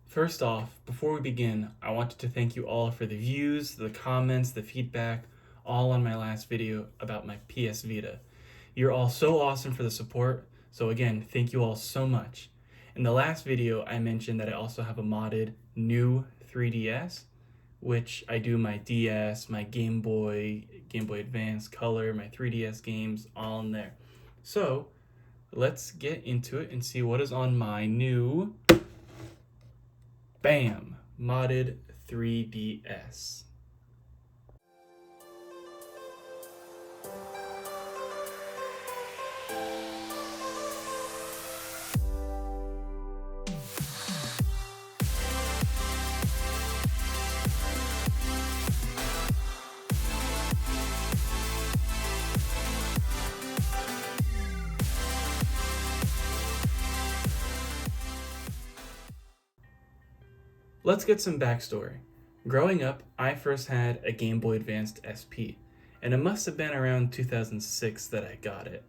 First off, before we begin, I wanted to thank you all for the views, the comments, the feedback, all on my last video about my PS Vita. You're all so awesome for the support, so again, thank you all so much. In the last video, I mentioned that I also have a modded new 3DS, which I do my DS, my Game Boy Advance, Color, my 3DS games, all in there. So, let's get into it and see what is on my new BAM! Modded 3DS. Let's get some backstory. Growing up, I first had a Game Boy Advance SP, and it must have been around 2006 that I got it,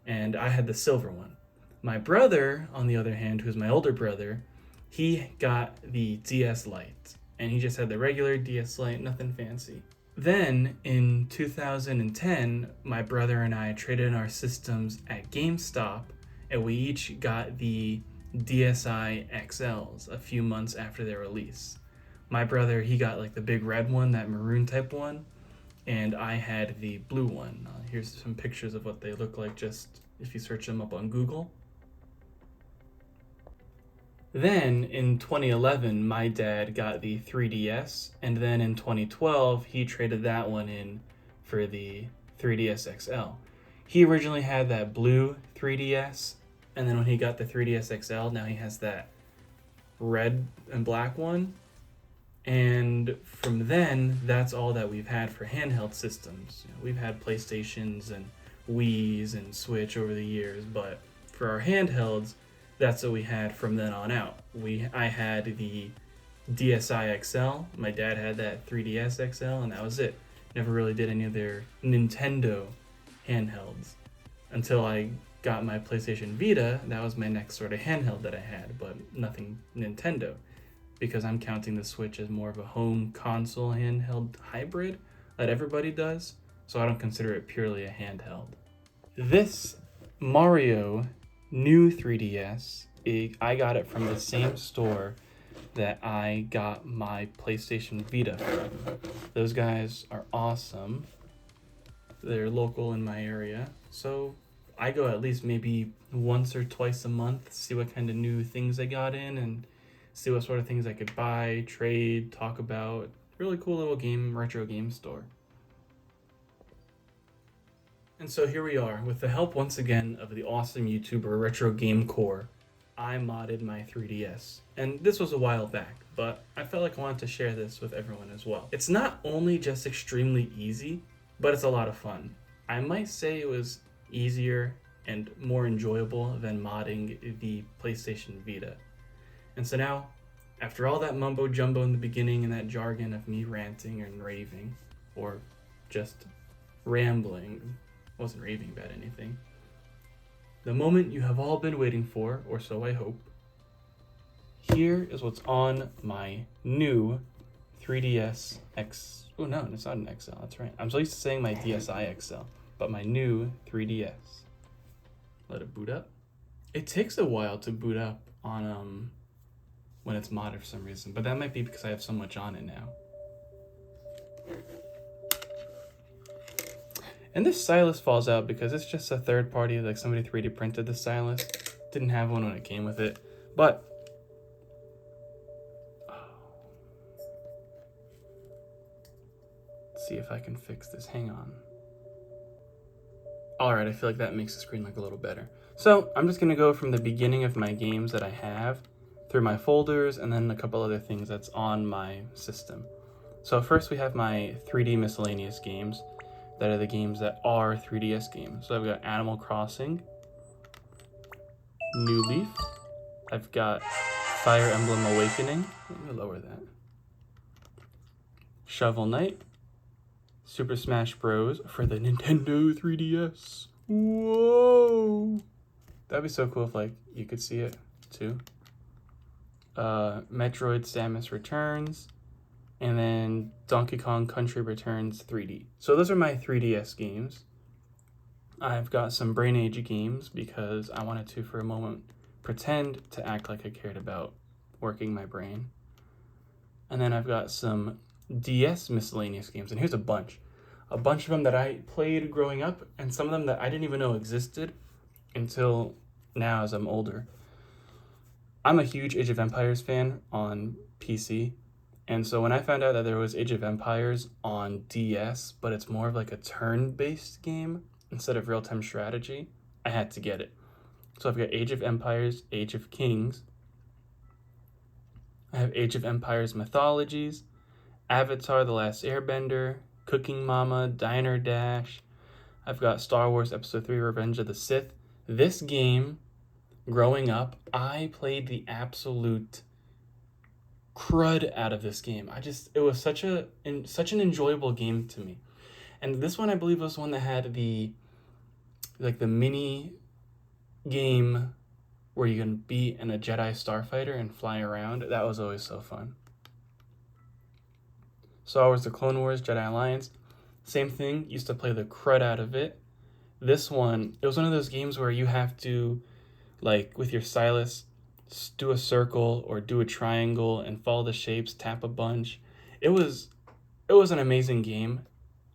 and I had the silver one. My brother, on the other hand, who's my older brother, he got the DS Lite, and he just had the regular DS Lite, nothing fancy. Then, in 2010, my brother and I traded in our systems at GameStop, and we each got the DSi XLs a few months after their release. My brother, he got like the big red one, that maroon type one, and I had the blue one. Here's some pictures of what they look like, just if you search them up on Google. Then in 2011, my dad got the 3DS, and then in 2012, he traded that one in for the 3DS XL. He originally had that blue 3DS, and then when he got the 3DS XL, now he has that red and black one. And from then, that's all that we've had for handheld systems. We've had PlayStations and Wii's and Switch over the years, but for our handhelds, that's what we had from then on out. I had the DSi XL, my dad had that 3DS XL, and that was it. Never really did any of their Nintendo handhelds until I got my PlayStation Vita. That was my next sort of handheld that I had, but nothing Nintendo, because I'm counting the Switch as more of a home console handheld hybrid that everybody does, so I don't consider it purely a handheld. This Mario new 3DS, I got it from the same store that I got my PlayStation Vita from. Those guys are awesome. They're local in my area, so I go at least maybe once or twice a month, see what kind of new things I got in and see what sort of things I could buy, trade, talk about. Really cool little retro game store. And so here we are, with the help once again of the awesome YouTuber Retro Game Core, I modded my 3DS. And this was a while back, but I felt like I wanted to share this with everyone as well. It's not only just extremely easy, but it's a lot of fun. I might say it was easier and more enjoyable than modding the PlayStation Vita. And so now, after all that mumbo jumbo in the beginning and that jargon of me ranting and raving, or just rambling, wasn't raving about anything, the moment you have all been waiting for, or so I hope, here is what's on my new 3DS X. Oh no, it's not an XL, that's right. I'm so used to saying my DSi XL, but my new 3DS. Let it boot up. It takes a while to boot up on when it's modded for some reason, but that might be because I have so much on it now. And this stylus falls out because it's just a third party, like somebody 3D printed the stylus. Didn't have one when it came with it, but let's see if I can fix this, hang on. All right, I feel like that makes the screen look a little better. So I'm just gonna go from the beginning of my games that I have through my folders and then a couple other things that's on my system. So first we have my 3D miscellaneous games. That are the games that are 3DS games. So I've got Animal Crossing, New Leaf, I've got Fire Emblem Awakening, let me lower that, Shovel Knight, Super Smash Bros. For the Nintendo 3DS. Whoa! That'd be so cool if like you could see it too. Metroid Samus Returns, and then Donkey Kong Country Returns 3D. So those are my 3DS games. I've got some Brain Age games because I wanted to, for a moment, pretend to act like I cared about working my brain. And then I've got some DS miscellaneous games, and here's a bunch of them that I played growing up, and some of them that I didn't even know existed until now as I'm older. I'm a huge Age of Empires fan on PC, and so when I found out that there was Age of Empires on DS, but it's more of like a turn-based game instead of real-time strategy, I had to get it. So I've got Age of Empires, Age of Kings. I have Age of Empires Mythologies, Avatar: The Last Airbender, Cooking Mama, Diner Dash. I've got Star Wars Episode 3: Revenge of the Sith. This game, growing up, I played the absolute crud out of this game. It was such an enjoyable game to me. And this one, I believe, was one that had the mini game where you can be in a Jedi starfighter and fly around. That was always so fun. Star Wars: The Clone Wars, Jedi Alliance, same thing, used to play the crud out of it. This one, it was one of those games where you have to, like, with your stylus, do a circle or do a triangle and follow the shapes, tap a bunch. It was an amazing game.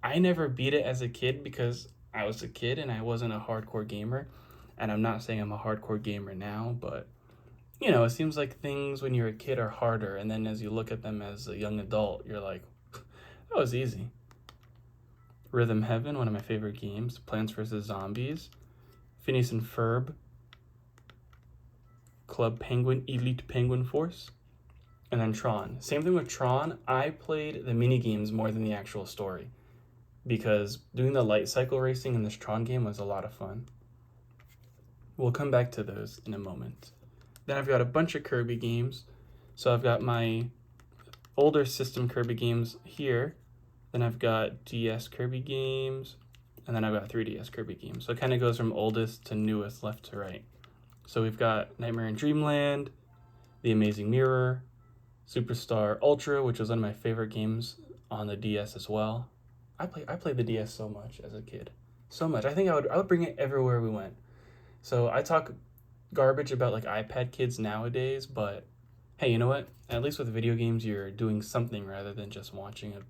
I never beat it as a kid because I was a kid and I wasn't a hardcore gamer. And I'm not saying I'm a hardcore gamer now, but you know, it seems like things when you're a kid are harder, and then as you look at them as a young adult, you're like, that was easy. Rhythm Heaven, one of my favorite games. Plants vs. Zombies. Phineas and Ferb. Club Penguin, Elite Penguin Force. And then Tron. Same thing with Tron. I played the mini games more than the actual story, because doing the light cycle racing in this Tron game was a lot of fun. We'll come back to those in a moment. Then I've got a bunch of Kirby games. So I've got my older system Kirby games here. Then I've got DS Kirby games. And then I've got 3DS Kirby games. So it kind of goes from oldest to newest, left to right. So we've got Nightmare in Dreamland, The Amazing Mirror, Superstar Ultra, which was one of my favorite games on the DS as well. I played the DS so much as a kid. So much. I think I would bring it everywhere we went. So I talk garbage about like iPad kids nowadays, but hey, you know what? At least with video games, you're doing something rather than just watching a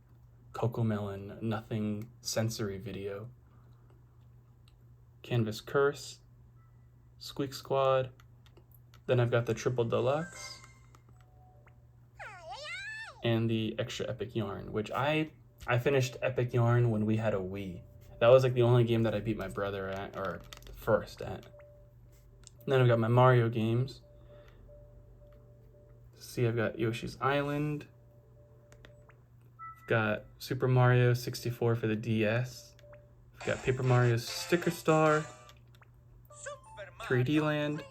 Cocomelon nothing sensory video. Canvas Curse, Squeak Squad. Then I've got the Triple Deluxe and the Extra Epic Yarn, which I finished Epic Yarn when we had a Wii. That was like the only game that I beat my brother at, or first at. And then I've got my Mario games. See, I've got Yoshi's Island. I've got Super Mario 64 for the DS. I've got Paper Mario Sticker Star, 3D Land,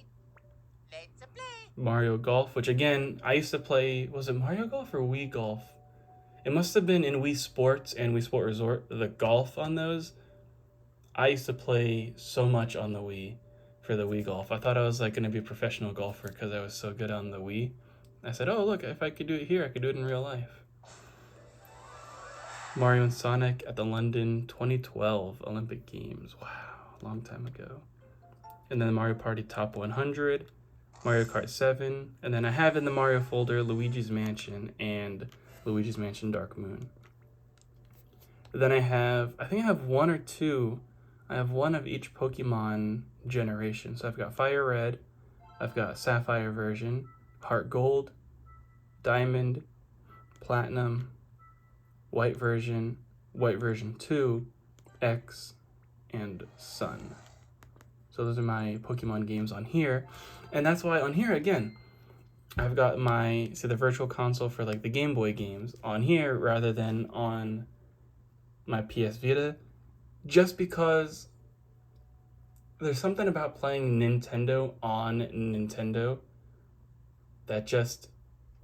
Mario Golf, which again, I used to play, was it Mario Golf or Wii Golf? It must have been in Wii Sports and Wii Sport Resort, the golf on those. I used to play so much on the Wii for the Wii Golf. I thought I was like going to be a professional golfer because I was so good on the Wii. I said, oh, look, if I could do it here, I could do it in real life. Mario and Sonic at the London 2012 Olympic Games. Wow, long time ago. And then the Mario Party Top 100, Mario Kart 7, and then I have in the Mario folder Luigi's Mansion and Luigi's Mansion Dark Moon. Then I think I have one or two. I have one of each Pokemon generation. So I've got Fire Red, I've got Sapphire version, Heart Gold, Diamond, Platinum, White version 2, X, and Sun. So those are my Pokemon games on here. And that's why on here, again, I've got the Virtual Console for like the Game Boy games on here rather than on my PS Vita, just because there's something about playing Nintendo on Nintendo that just,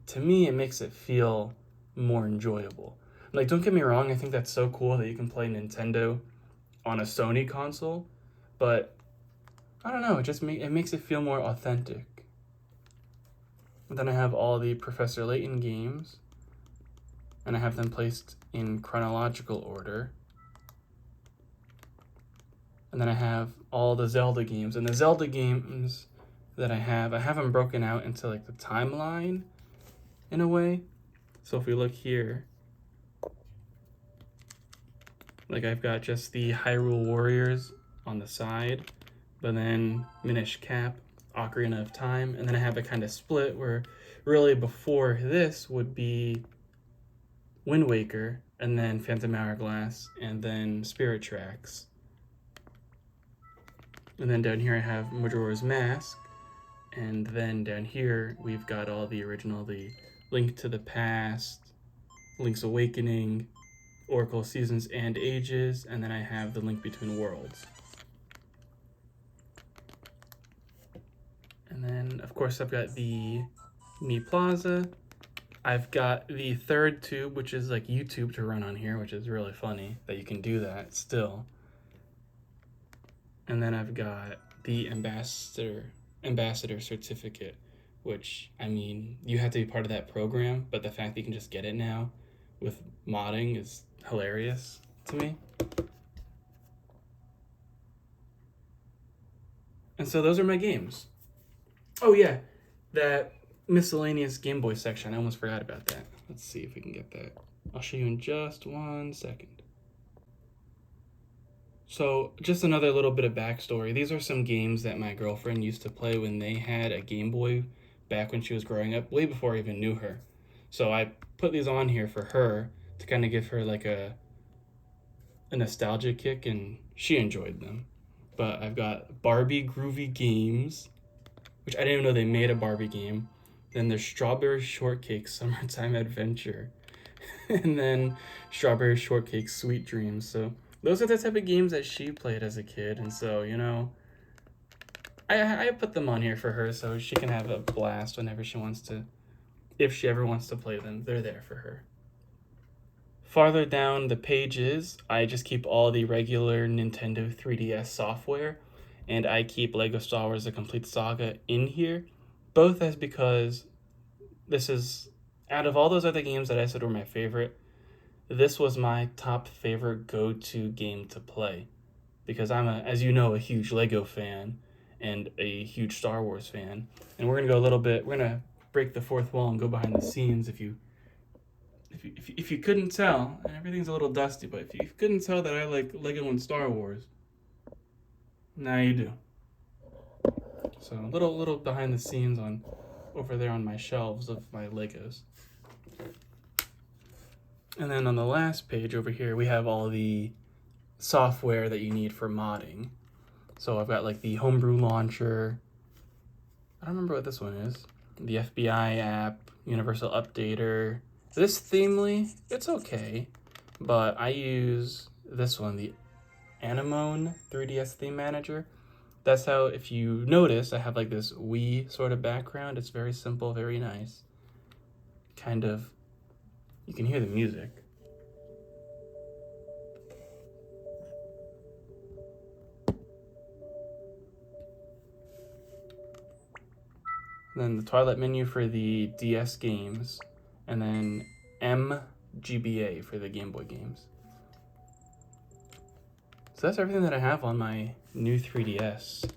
to me, it makes it feel more enjoyable. Like, don't get me wrong, I think that's so cool that you can play Nintendo on a Sony console, but I don't know, it makes it feel more authentic. And then I have all the Professor Layton games, and I have them placed in chronological order. And then I have all the Zelda games, and the Zelda games that I have them broken out into like the timeline in a way. So if we look here, like I've got just the Hyrule Warriors on the side, but then Minish Cap, Ocarina of Time, and then I have it kind of split where really before this would be Wind Waker, and then Phantom Hourglass, and then Spirit Tracks. And then down here I have Majora's Mask, and then down here we've got all the original, the Link to the Past, Link's Awakening, Oracle Seasons and Ages, and then I have the Link Between Worlds. And then of course I've got the Mii Plaza. I've got the third tube, which is like YouTube to run on here, which is really funny that you can do that still. And then I've got the ambassador certificate, which, I mean, you have to be part of that program, but the fact that you can just get it now with modding is hilarious to me. And so those are my games. Oh yeah, that miscellaneous Game Boy section, I almost forgot about that. Let's see if we can get that. I'll show you in just 1 second. So just another little bit of backstory. These are some games that my girlfriend used to play when they had a Game Boy back when she was growing up, way before I even knew her. So I put these on here for her to kind of give her like a nostalgia kick, and she enjoyed them. But I've got Barbie Groovy Games, which I didn't even know they made a Barbie game. Then there's Strawberry Shortcake Summertime Adventure, and then Strawberry Shortcake Sweet Dreams. So those are the type of games that she played as a kid, and so, you know, I put them on here for her so she can have a blast whenever she wants to. If she ever wants to play them, they're there for her. Farther down the pages, I just keep all the regular Nintendo 3DS software, and I keep Lego Star Wars: The Complete Saga in here, both as because this is, out of all those other games that I said were my favorite, this was my top favorite go-to game to play, because I'm, as you know, a huge Lego fan and a huge Star Wars fan. And we're gonna break the fourth wall and go behind the scenes. If you couldn't tell, and everything's a little dusty, but if you couldn't tell that I like Lego and Star Wars, now you do. So a little behind the scenes on over there on my shelves of my Legos. And then on the last page over here, we have all the software that you need for modding. So I've got like the Homebrew Launcher. I don't remember what this one is. The FBI app, Universal Updater. This Themely, it's okay, but I use this one, the Anemone 3DS Theme Manager. That's how, if you notice, I have like this Wii sort of background. It's very simple, very nice. Kind of, you can hear the music. Then the Twilight menu for the DS games, and then MGBA for the Game Boy games. So that's everything that I have on my new 3DS.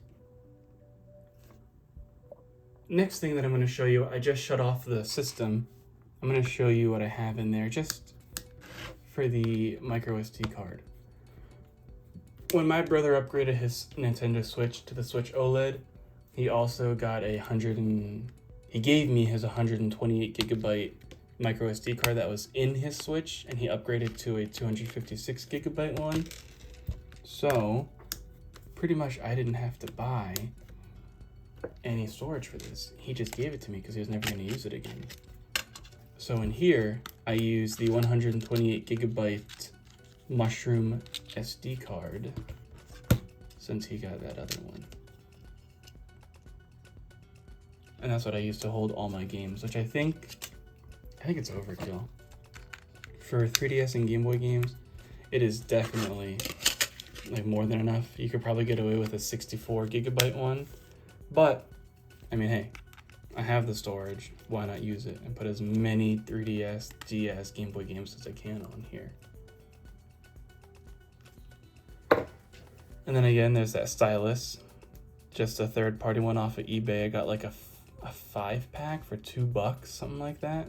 Next thing that I'm going to show you, I just shut off the system. I'm going to show you what I have in there just for the micro SD card. When my brother upgraded his Nintendo Switch to the Switch OLED, he also got he gave me his 128 gigabyte micro SD card that was in his Switch, and he upgraded to a 256 gigabyte one. So pretty much I didn't have to buy any storage for this. He just gave it to me because he was never going to use it again. So in here, I use the 128 gigabyte Mushroom SD card since he got that other one. And that's what I use to hold all my games, which I think it's overkill. For 3DS and Game Boy games, it is definitely like more than enough. You could probably get away with a 64 gigabyte one, but I mean, hey, I have the storage. Why not use it and put as many 3DS, DS, Game Boy games as I can on here? And then again, there's that stylus. Just a third-party one off of eBay. I got like a 5-pack for $2, something like that.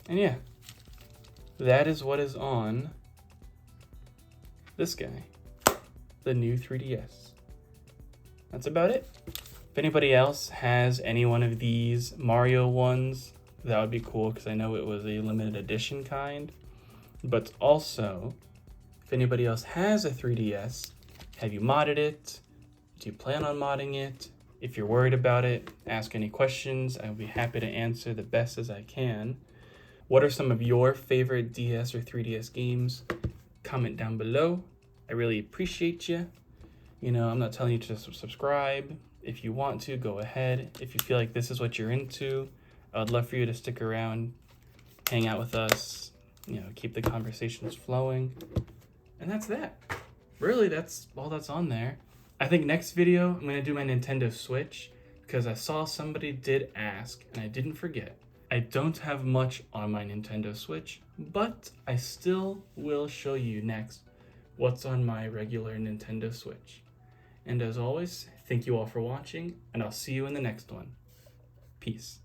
And yeah, that is what is on this guy, the new 3DS. That's about it. If anybody else has any one of these Mario ones, that would be cool because I know it was a limited edition kind. But also, if anybody else has a 3DS, have you modded it? Do you plan on modding it? If you're worried about it, ask any questions. I'll be happy to answer the best as I can. What are some of your favorite DS or 3DS games? Comment down below. I really appreciate you. You know, I'm not telling you to subscribe. If you want to, go ahead. If you feel like this is what you're into, I would love for you to stick around, hang out with us, you know, keep the conversations flowing. And that's that. Really, that's all that's on there. I think next video, I'm going to do my Nintendo Switch because I saw somebody did ask and I didn't forget. I don't have much on my Nintendo Switch, but I still will show you next what's on my regular Nintendo Switch. And as always, thank you all for watching, and I'll see you in the next one. Peace.